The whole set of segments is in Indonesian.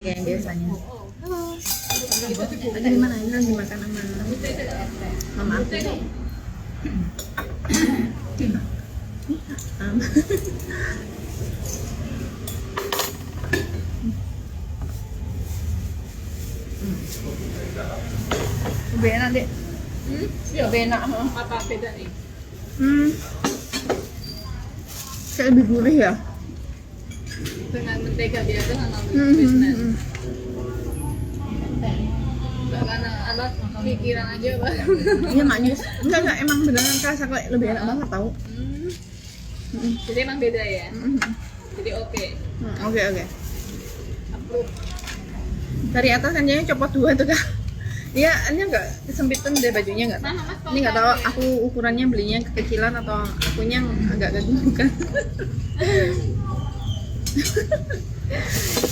Kayak biasanya. Halo. Dari mana? Ini lagi makan sama mama aku. Lebih enak deh. Lebih enak. Apa beda nih? Kayak lebih gurih ya. Dengan mentega biasa sama bisnet. Enggak karena apa pikiran aja Pak. Iya manis. Enggak emang beneran kerasa kayak lebih enak banget tau. Jadi emang beda ya. Jadi oke. Oke. Approve. Dari atas kan jadinya copot dua tuh kak. Dia ini agak kesempitan deh bajunya nggak? Nah, Mas, Ini nggak tahu aku ukurannya belinya kekecilan atau akunya yang agak kegemukan.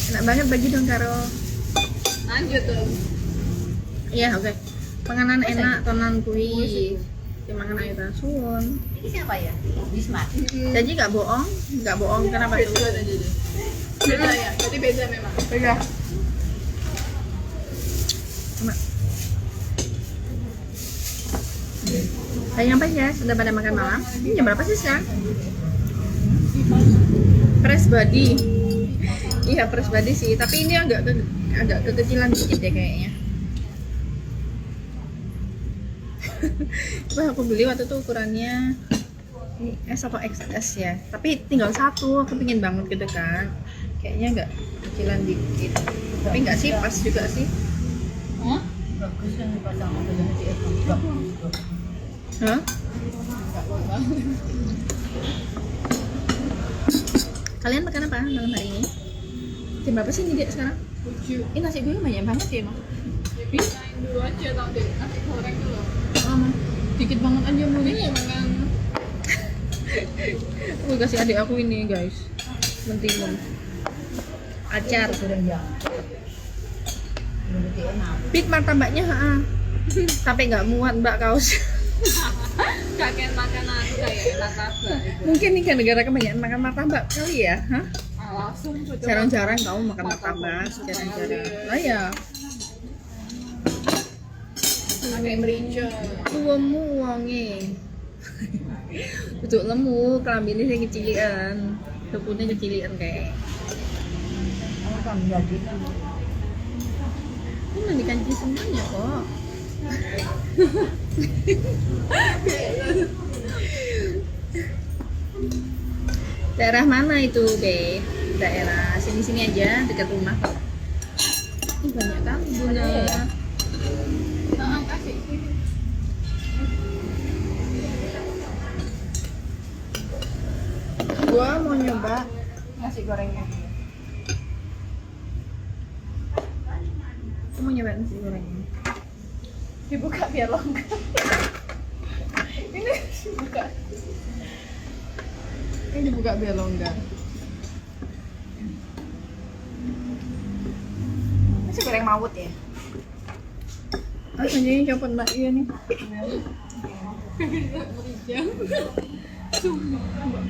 Enak banget bagi dong Karo. Lanjut tuh. Iya oke. Panganan enak tonan kui. Dimakan air suwun. Ini siapa ya? Bisma. Jadi nggak bohong kenapa tuh? Beda jadi. Beda ya. Berarti beda memang. Beda. Sama. Udah nyampe ya, sudah pada makan malam. Ini jam berapa sih sekarang? Press body. Iya press body sih, tapi ini agak kekecilan dikit deh kayaknya. Wah aku beli waktu itu ukurannya S atau XS ya, tapi tinggal satu, aku pingin banget gitu kan. Kayaknya agak kecilan dikit, tapi nggak sih, pas juga sih. Hah? Bagus yang dipasang sama dengan si Eko. Hah? Kalian makan apa malam hari ini? Jam berapa sih ini Dek sekarang? 7. Ini nasi goreng banyak banget ya emang. Ya bisain dulu aja tau deh. Nasi goreng dulu. Dikit banget aja mau Ini memang Aku kasih adik aku ini guys, mentimun acar. Sudah ya. Berarti enak. Pit martabaknya sampai nggak muat mbak kaos. kakek makanan kayak enak apa. Mungkin nih kan negara kebanyakan makan martabak kali ya. Hah? Langsung coba. Jarang-jarang kamu makan martabak, jarang-jarang. Lah ya, Pakai merica. tuwemu wonge. Untuk lemu, kelambine sing kecilian, tepune kecilian kayak. Kamu kan jadi kan. Ini mandikan semuanya kok. Daerah mana itu, Be? Daerah sini-sini aja, dekat rumah kok. Ini banyak kali Bunda. Nah, kasih. Gua mau nyoba nasi gorengnya. Aku mau nyoba nasi gorengnya. Dibuka biar longgar. Ini dibuka. Ini dibuka biar longgar. Nasi goreng mawut ya? Ah, anjing copot mbak iya nih. Merica.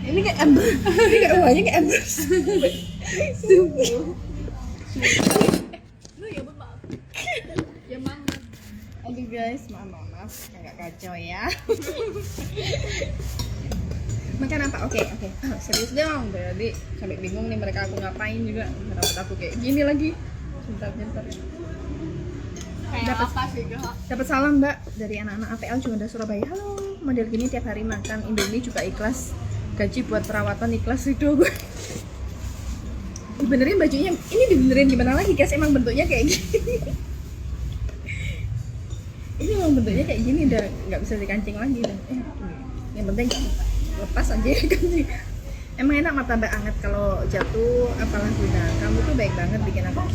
Ini kayak ember. Ini kayak uangnya kayak ember. Lu ya maaf. Ya mana? Aduh guys, maaf, agak kacau ya. Makan apa? Oke. Serius dong, berarti sampai bingung nih mereka aku ngapain juga. Kenapa aku kayak gini lagi? Bentar. Kayak Dapat. apa sih, Kak? Dapat salam mbak dari anak-anak APL Juanda Surabaya. Halo, model gini tiap hari makan Indomie juga ikhlas. Gaji buat perawatan ikhlas itu gue. Dibenerin bajunya, ini dibenerin gimana lagi guys? Emang bentuknya kayak gini. Ini emang bentuknya kayak gini, udah nggak bisa dikancing lagi dah. Yang penting lepas aja kancing. Emang enak martabak anget kalau jatuh apalah guna. Kamu tuh baik banget bikin aku.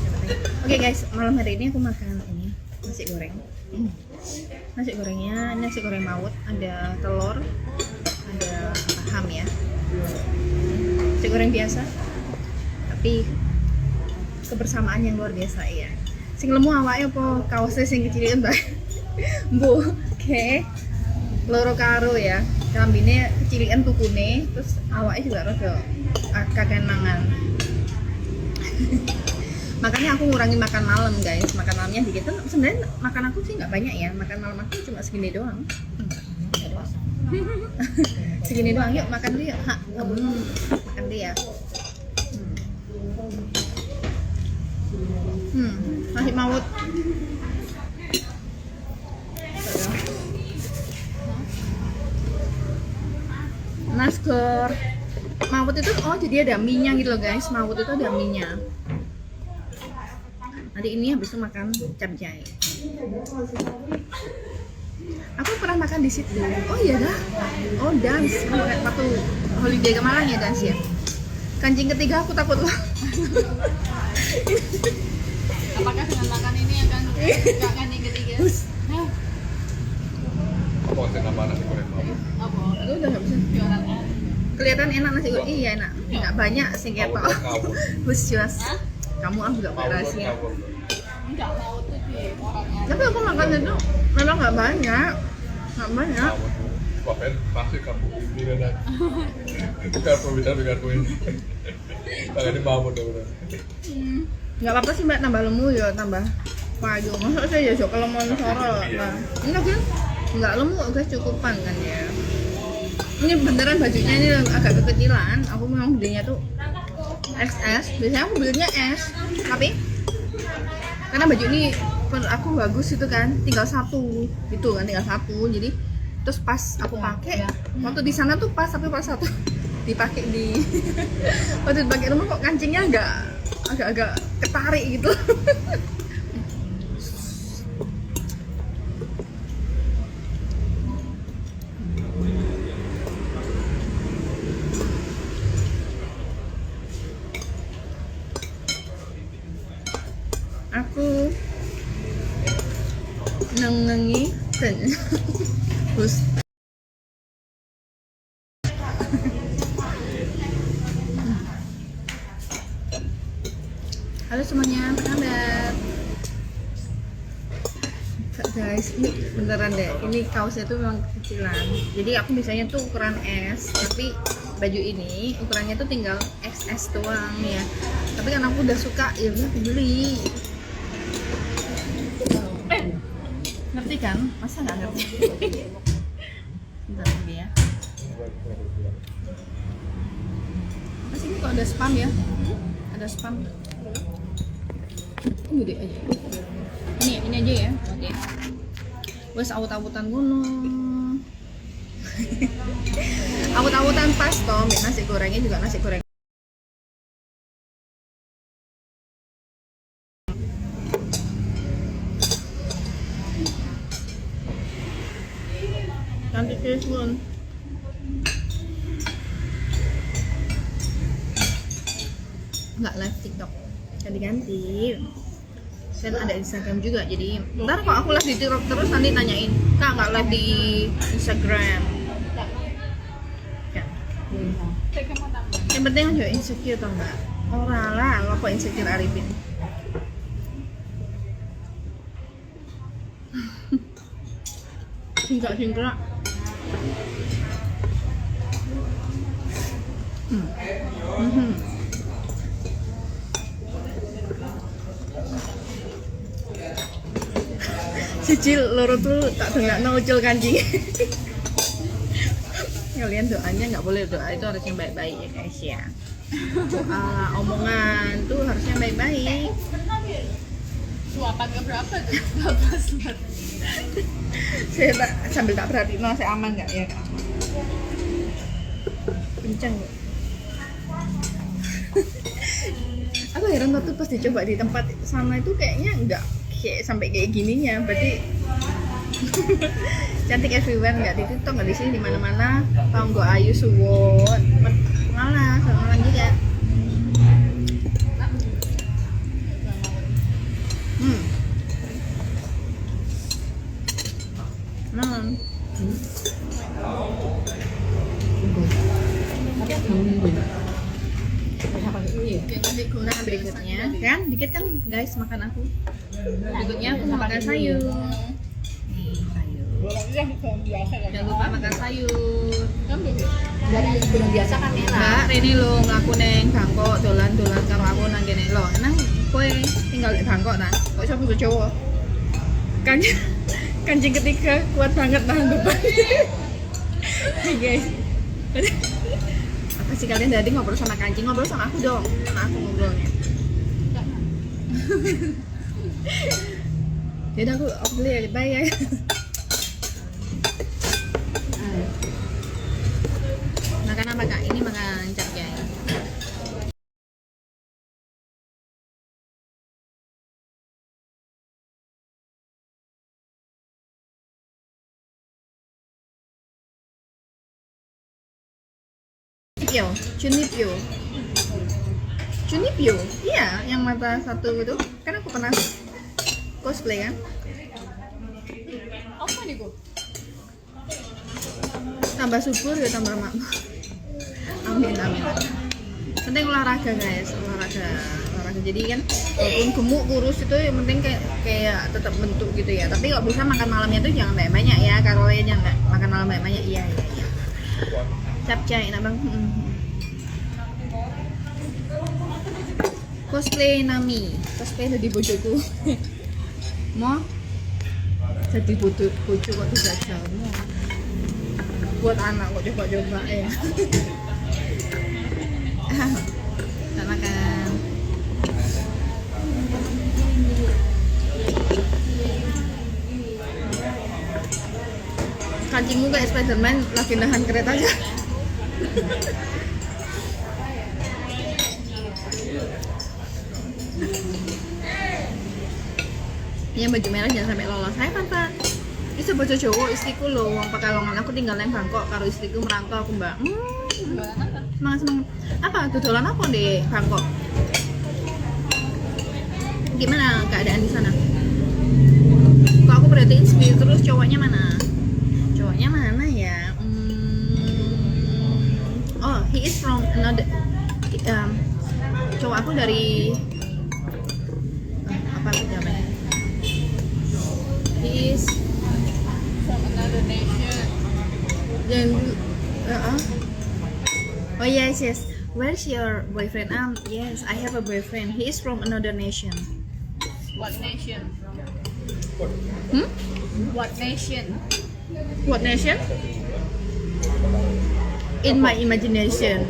Oke guys, malam hari ini aku makan ini nasi goreng. Nasi gorengnya nasi goreng mawut, ada telur, ada ham ya. Nasi goreng biasa, tapi kebersamaan yang luar biasa ya. Sing lemu awake apa kaosnya sing kecilin mbak. Bu, oke. Loro karo ya. Kelambine kecilian tukune, terus awake juga rada kakenangan. Makanya aku ngurangin makan malam guys, makan malamnya dikit. Sebenarnya makan aku sih nggak banyak ya, makan malam aku cuma segini doang. Segini doang, yuk makan dulu yuk. Makan dulu ya. Nasi mawut. Naskor. Mawut itu jadi ada mie-nya gitu loh guys. Mawut itu ada mie-nya. Nanti ini habis itu makan capcay. Aku pernah makan di situ. Oh iya dah. Oh dance. Waktu holiday ke Malang ya dance ya. Kancing ketiga aku takut loh. Apakah dengan makan ini akan buka kancing ketiga? Apa sih nama nasi goreng mawut? Apa? Aku udah nggak bisa. Jualan Kelihatan enak nasi goreng. Iya enak. Nggak banyak sih ketok. Ngawur. Bus jelas. Kamu juga Mawut, rahasia. ngawur. enggak mau tuh di orangnya. Tapi aku makan itu memang nggak banyak. Nggak banyak. Mawut. Wapen pasti kamu ini kan. Karbo bisa karbo ini. Tangan ini mawut udah. Nggak apa-apa sih mbak, tambah lemu ya tambah payu. Masa saya ya kalau mau sorol nah. Enggak kan? Nggak lemu guys, cukupan kan ya. Ini beneran bajunya ini agak kekecilan. Aku memang belinya tuh XS. Biasanya aku belinya S. Tapi karena baju ini menurut aku bagus itu kan, tinggal satu gitu kan, tinggal satu. Jadi terus pas aku pakai waktu di sana tuh pas, tapi pas satu dipakai di waktu dipakai rumah kok kancingnya agak ketarik gitu. Aku nengengi dan terus halo semuanya, apa kabar? Guys, ini beneran deh, ini kaosnya tuh memang kecilan. Jadi aku biasanya tuh ukuran S, tapi baju ini ukurannya tuh tinggal XS doang ya. Tapi kan aku udah suka, ya udah aku beli. Ngerti kan? Masa nggak ngerti? Bentar lagi ya. Apa sih ini kok ada spam ya? Ada spam. Gede aja. Ini aja ya. Oke. Wes awut-awutan gunung. Awut-awutan pas toh, nasi gorengnya juga nasi goreng. Cantik pun. Nggak live TikTok, ganti-ganti. Dan ada Instagram juga, jadi ntar kalau aku live di TikTok terus nanti tanyain, kak nggak live di Instagram ya. Yang penting aja insecure tau nggak? Orang lah, lo kok insecure Arifin. Singkat. Cicil loro tuh tak dengar ucul kancing. Kalian doanya nggak boleh, doa itu harus yang baik-baik ya guys ya. Doa omongan tuh harusnya baik-baik. Suapan keberapa tuh? Berapa suat? Saya sambil tak perhatiin, saya aman nggak ya kak? Kenceng kok. Aku heran waktu pas dicoba di tempat sana itu kayaknya nggak kayak sampai kayak gininya, berarti cantik everywhere, nggak di TikTok, nggak di sini, di mana-mana. Tonggo ayu suwon, malah sama juga. Nah berikutnya kan dikit kan guys makan aku. Berikutnya aku mau makan sayur. Nih sayur. Jangan lupa makan sayur. Dari belum biasa kan enak. Mbak, ini lo ngaku neng bangkok dolan karo aku nang kene lo. Nang Kowe tinggal di Bangkok nah, kok iso basa Jawa? Kancing ketiga kuat banget tahan beban. Nih guys. Apa sih kalian tadi ngobrol sama kancing? Ngobrol sama aku dong. Sama aku ngobrolnya. Jadi aku beli ya, bye ya. Makan apa kak? Ini makan capcay. Junipyo, Junipyo, iya, yang mata satu itu, kan aku pernah cosplay kan. Apa nih kok? Tambah subur ya tambah makmur. Amin amin. Penting olahraga guys, olahraga. Jadi kan walaupun gemuk kurus itu yang penting kayak tetap bentuk gitu ya. Tapi kalau bisa makan malamnya tuh jangan banyak ya, kalorinya jangan makan malam banyak. Iya. Capcay enak bang. Cosplay Nami, cosplay jadi bojoku. Mau jadi bojo kok tidak jauh. Buat anak kok coba-coba ya. Tak makan. Kancingmu kayak Spiderman lagi nahan kereta aja. Ini baju merah jangan sampai lolos. Saya kan pak, itu baju cowok istriku loh. Wong Pekalongan aku tinggal nang Bangkok karo istriku merantau aku mbak. Semangat. Apa dodolan apa di Bangkok? Gimana keadaan di sana? Kok aku perhatiin sendiri terus cowoknya mana? Cowoknya mana ya? Oh, he is from another. Cowok aku dari apa namanya? He is From another nation. dan oh yes. Where's your boyfriend? Yes, I have a boyfriend. He is from another nation. What nation? Hmm? What nation? What nation? In my imagination.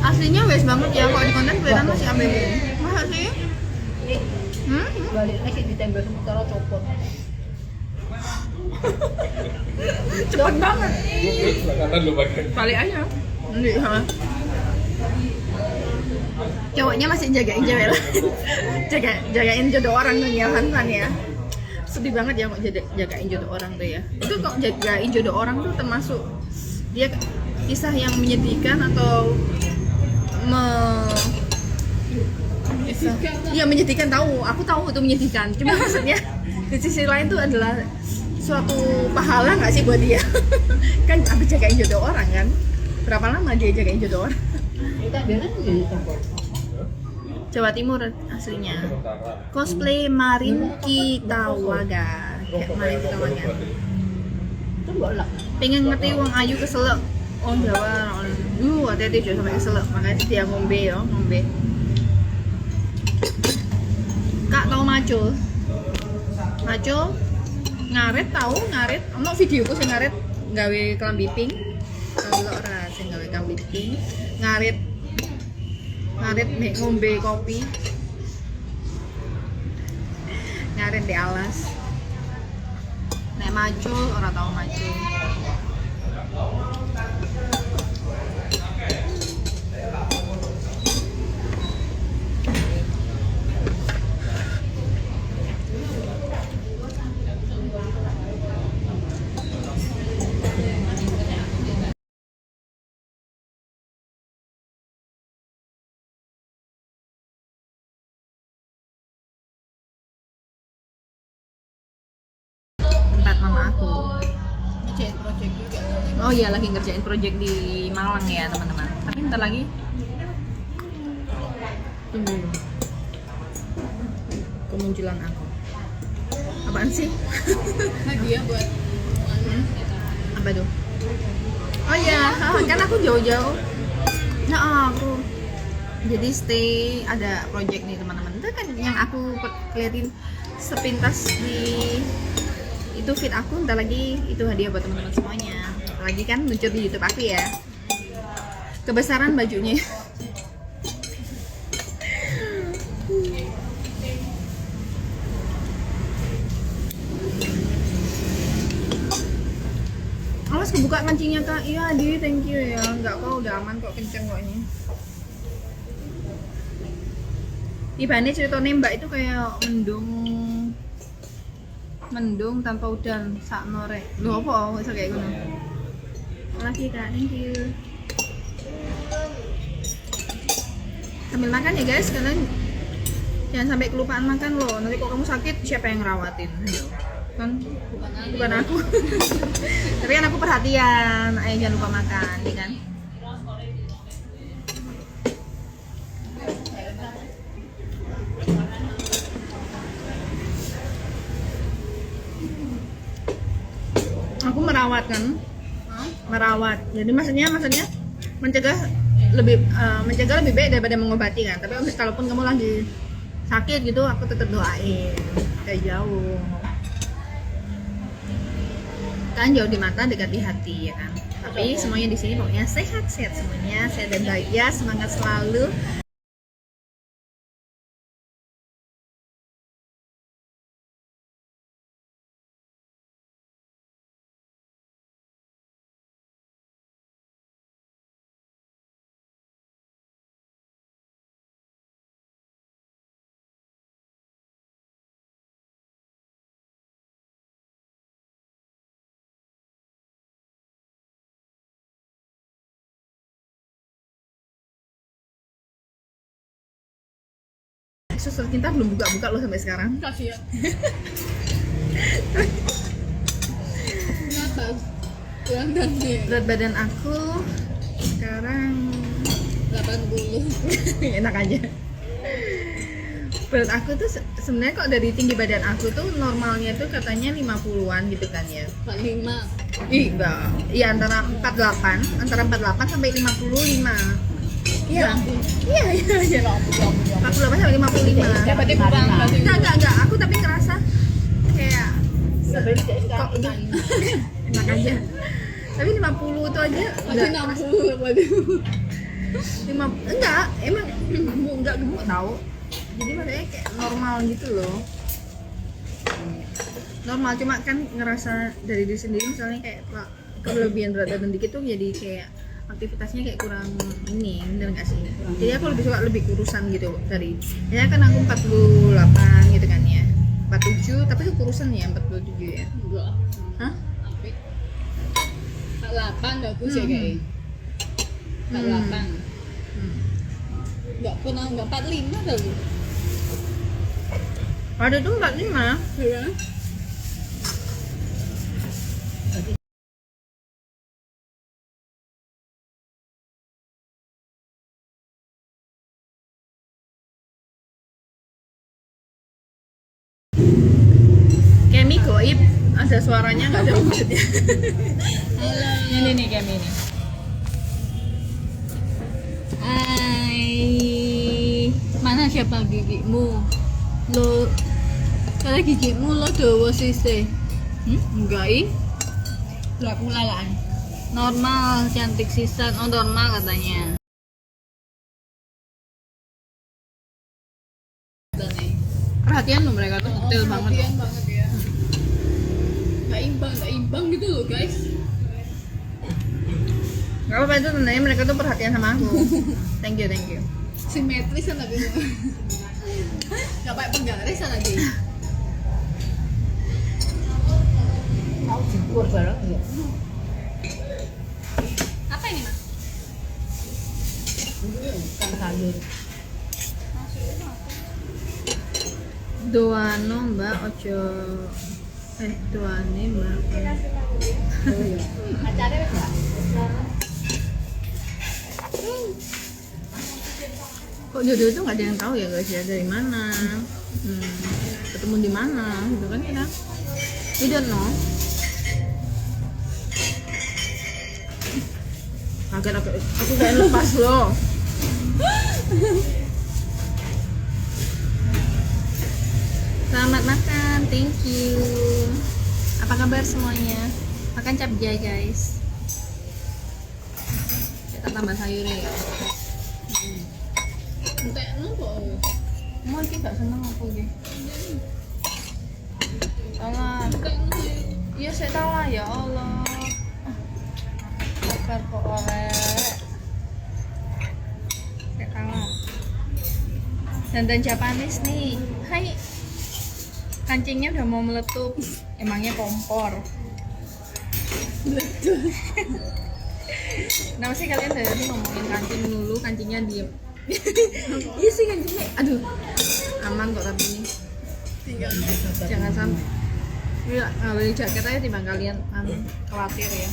Aslinya wes banget ya, kok di konten kelihatan masih ambil. Masa sih? Balik lagi ditembak sementara copot. Cepet banget. Kanan lu pakai. Balik aja. Nanti sama. Cowoknya masih jagain cewek lah. Jagain jodoh orang tuh ya, Hansan ya. Sedih banget ya kok jagain jodoh orang tuh ya. Itu kok jagain jodoh orang tuh termasuk dia kisah yang menyedihkan atau Iya menyedihkan, aku tahu itu menyedihkan. Cuma maksudnya di sisi lain tuh adalah suatu pahala nggak sih buat dia? Kan habis jagain jodoh orang kan. Berapa lama dia jagain jodoh orang? Kita bilang jadi copot. Jawa Timur aslinya. Cosplay Marin Kitawaga. Kayak Marin Kitawaga. Itu bolak. Pengen ngerti wong ayu keselak. Oh Jawa. Hati-hati juga sampai keselak. Makanya dia ngombe ya, ngombe. Kak tahu macul? Macul ngaret tahu ngaret. Ono videoku sing ngaret gawe klambi pink. Kalau ora sing gawe klambi pink, ngaret nek ngombe kopi. Ngaret di alas. Nek macul ora tahu macul. Tempat mama aku. Ngerjain project juga. Oh iya lagi ngerjain project di Malang ya teman-teman. Tapi ntar lagi tunggu kemunculan aku. Apaan sih? Hadiah buat Apa tuh? Oh iya, kan aku jauh-jauh. Nah, aku jadi stay ada project nih teman-teman. Itu kan yang aku keliatin sepintas di itu feed aku, ntar lagi itu hadiah buat teman-teman semuanya. Lagi kan muncul di YouTube aku ya. Kebesaran bajunya. Awas kebuka kancingnya kak. Iya di thank you ya. Enggak kok udah aman kok, kenceng kok ini. Ibane ceritanya mbak itu kayak mendung tanpa udan sak norek. Lho apa iso kayak ngono. Lagi kak, thank you. Sambil makan ya guys, kalian jangan sampai kelupaan makan loh. Nanti kalau kamu sakit siapa yang ngerawatin? Ayo. Kan bukan aku. Tapi kan aku perhatian. Ayo jangan lupa makan, ya kan? Aku merawat kan, merawat. Jadi maksudnya mencegah lebih baik daripada mengobati kan. Tapi kalaupun kamu lagi sakit gitu, aku tetap doain kayak jauh. Kan jauh di mata, dekat di hati ya kan. Tapi semuanya di sini pokoknya sehat semuanya, sehat dan bahagia, semangat selalu. Suster cinta belum buka-buka loh sampai sekarang. Kasihan. Kenapa? Kurang deh. Berat badan aku sekarang 80. enak aja. Berat aku tuh sebenarnya kok dari tinggi badan aku tuh normalnya tuh katanya 50-an gitu kan ya. 45. Ih, enggak. Iya antara 48 sampai 55. Iya. Iya. 48 sampai 55. Ya berarti kurang berarti. Enggak. Aku tapi ngerasa kayak Kok ini enak aja. Tapi 50 tuh aja Masih 60 waduh. enggak, emang enggak gemuk tau. Jadi maksudnya kayak normal gitu loh. Normal, cuma kan ngerasa dari diri sendiri misalnya kayak kelebihan berat badan dikit tuh jadi kayak aktivitasnya kayak kurang ini, bener nggak sih? Jadi aku lebih suka lebih kurusan gitu dari, ya kan aku 48 gitu kan ya, 47 tapi kurusan ya 47 ya. Enggak. Hah? Apik. 48 bagus ya kayaknya. 48. Enggak pernah 45 kali. Ada tuh 45. Ya. Kemi goib, ada suaranya nggak ada wujudnya. Halo. Ini nih Kemi nih. Hai. Mana siapa gigimu? Lo kalau gigimu lo dawa sih. Enggak ih. Aku lalaan. Normal, cantik sisan. Oh, normal katanya. Perhatian loh mereka tuh detail banget loh. Banget ya. Nggak imbang gitu loh guys. Gak apa-apa, itu tandanya mereka tuh perhatian sama aku. Thank you. Simetris kan lagi. Gak pakai penggaris kan lagi. mau jebur bareng ya. Apa ini mas? Kan sayur. Doano mbak ojo doane mbak. Oh iya. Acaranya wis gak? Kok jodoh itu nggak ada yang tahu ya guys ya, dari mana ketemu di mana gitu kan kita we don't know. Agak-agak aku kayak lepas loh. Selamat makan, thank you. Apa kabar semuanya? Makan capjay guys. Kita tambah sayur ya. Entek nopo? Mau iki gak seneng apa iki? Allah. Iya saya tahu lah ya Allah. Sabar kok oleh. Kayak kalah. Dandan Japanese nih. Hai. Kancingnya udah mau meletup. Emangnya kompor. Meletup. Kenapa sih kalian dari tadi ngomongin kancing dulu, kancingnya diem. Iya sih kancingnya. Aduh. Aman kok tapi ini. Jangan sampai. Iya, beli jaket aja timbang kalian khawatir ya.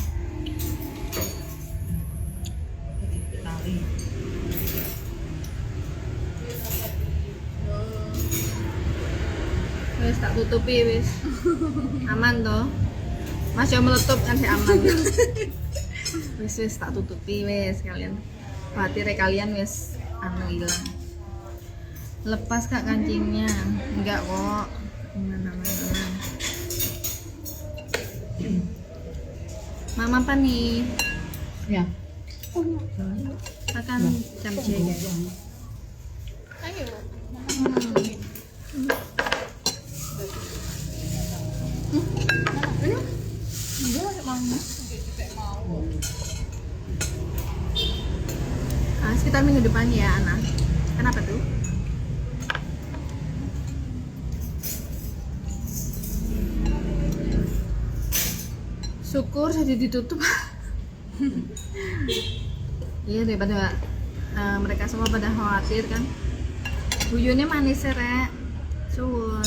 Wis tak tutupi wis. Aman toh. Masih meletup kan sih aman. Wis tak tutupi wis kalian. Khawatir kalian wis hilang. Lepas Kak kancingnya. Enggak kok. Aman. Mama apa nih? Ya. Makan capcay guys. Ayo. Sekitar minggu depan ya Ana. Kenapa tuh? Syukur jadi ditutup. Iya daripada mereka semua pada khawatir kan. Buyurnya manis ya Rek. Suwun.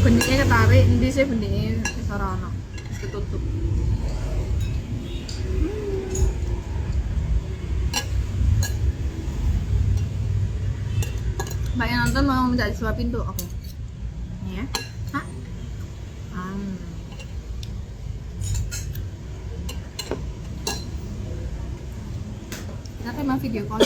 Beniknya ketarik, ini sih beniknya sarana ketutup. Mbak yang nonton mau minta disuapin tuh, oke. Ini ya. Hah? Kita emang video call.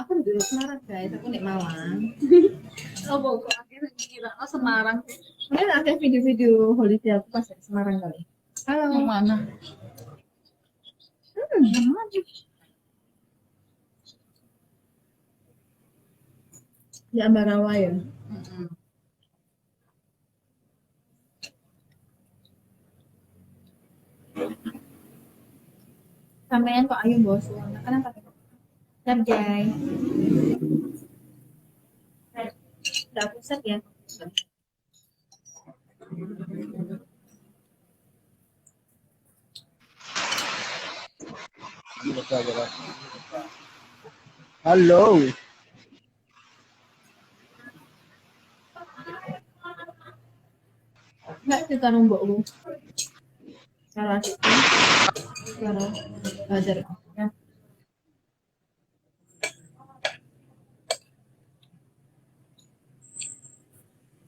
Aku duduk Semarang guys, aku di Malang. Oh, kok akhirnya kira Semarang. Kalian ada video-video holiday aku pas di Semarang kali. Halo. Yang mana? Di Ambarawa ya. Sampean kok ayo bos, kenapa? Capcay. Udah pusat ya. Halo. Enggak cerita nombokmu. Cara itu. Cara belajar. Ya.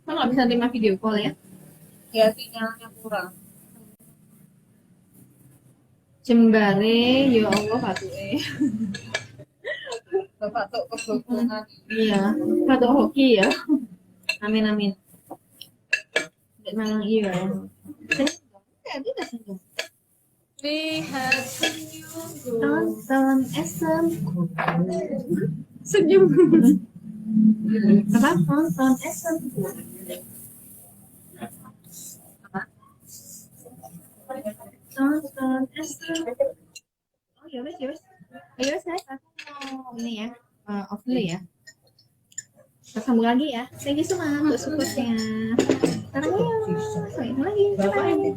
Kan nggak bisa terima video call ya? Ya sinyalnya kurang. Jembare, ya Allah patuhe. Bapak tuh kebetulan. Iya, patuh hoki ya. Amin amin. Dek Malang iya. Tadi udah senyum. Lihat senyumku. Tonton SM-ku. Senyum. Apa? Tonton SM-ku. Apa? Tonton SM-ku. Oh ya wes ya wes. Ayo wes guys, aku mau ini ya, off dulu ya. Kita sambung lagi ya. Thank you so much untuk supportnya. Tarang lagi. Lagi.